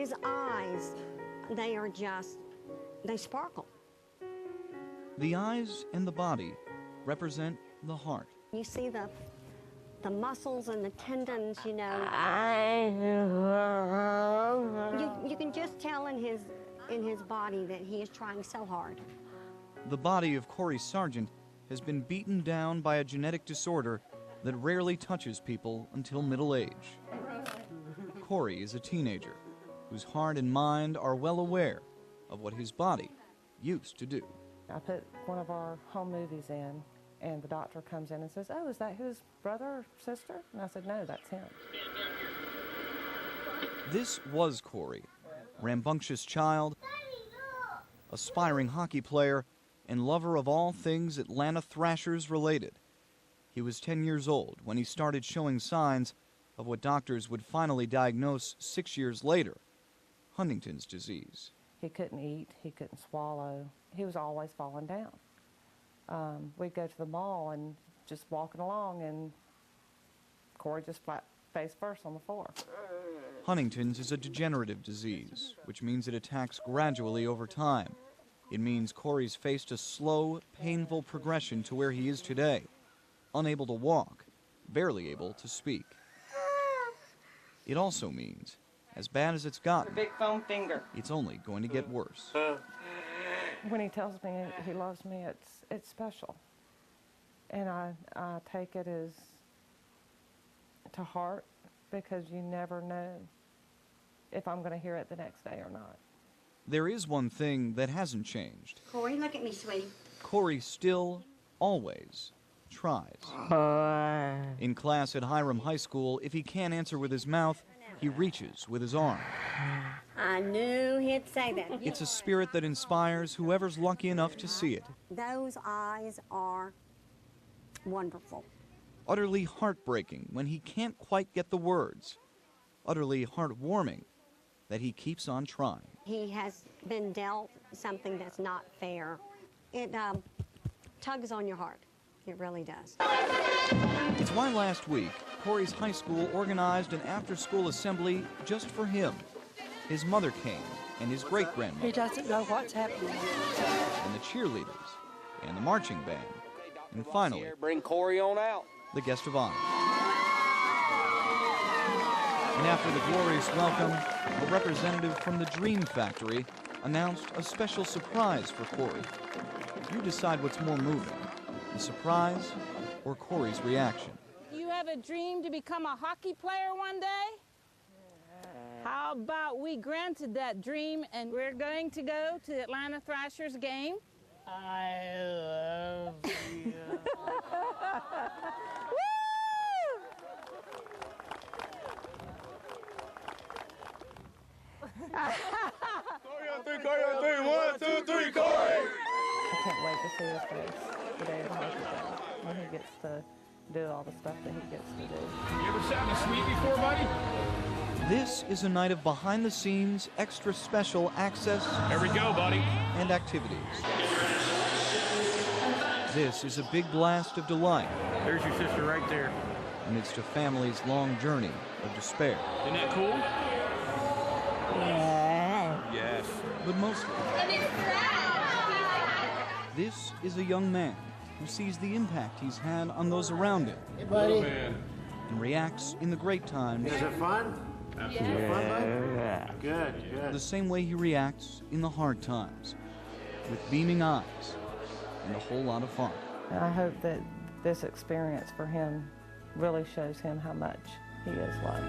his eyes, they sparkle. The eyes and the body represent the heart. You see the muscles and the tendons, you know. You can just tell in his body that he is trying so hard. The body of Cory Sargent has been beaten down by a genetic disorder that rarely touches people until middle age. Cory is a teenager whose heart and mind are well aware of what his body used to do. I put one of our home movies in, and the doctor comes in and says, "Oh, is that his brother or sister?" And I said, "No, that's him." This was Cory, rambunctious child, aspiring hockey player, and lover of all things Atlanta Thrashers related. He was 10 years old when he started showing signs of what doctors would finally diagnose 6 years later, Huntington's disease. He couldn't eat, he couldn't swallow. He was always falling down. We'd go to the mall and just walking along, and Cory just flat face first on the floor. Huntington's is a degenerative disease, which means it attacks gradually over time. It means Cory's faced a slow, painful progression to where he is today, unable to walk, barely able to speak. It also means, as bad as it's gotten, Big foam finger. It's only going to get worse. When he tells me he loves me, it's special. And I take it as to heart, because you never know if I'm going to hear it the next day or not. There is one thing that hasn't changed. Cory, look at me, sweetie. Cory still, always, tries. In class at Hiram High School, if he can't answer with his mouth, he reaches with his arm. I knew he'd say that. It's a spirit that inspires whoever's lucky enough to see it. Those eyes are wonderful. Utterly heartbreaking when he can't quite get the words. Utterly heartwarming that he keeps on trying. He has been dealt something that's not fair. It tugs on your heart. It really does. It's why last week, Cory's high school organized an after-school assembly just for him. His mother came, and his great-grandmother. He doesn't know what's happening. And the cheerleaders, and the marching band, and finally, bring Cory on out. The guest of honor. And after the glorious welcome, a representative from the Dream Factory announced a special surprise for Cory. You decide what's more moving, the surprise or Cory's reaction. You have a dream to become a hockey player one day? How about we granted that dream and we're going to go to the Atlanta Thrashers game? I love you. Cory on three, 1, 2, 3, Cory! I can't wait to see his face the day of the hockey game, when he gets to do all the stuff that he gets to do. You ever sat in a suite before, buddy? This is a night of behind-the-scenes, extra special access. There we go, buddy. And activities. This is a big blast of delight. There's your sister right there. Amidst a family's long journey of despair. Isn't that cool? Yes. But mostly, this is a young man who sees the impact he's had on those around him. Hey, buddy. And reacts in the great times. Is it fun? Absolutely. Fun, bud? Good, good. The same way he reacts in the hard times, with beaming eyes and a whole lot of fun. And I hope that this experience for him really shows him how much he is loved.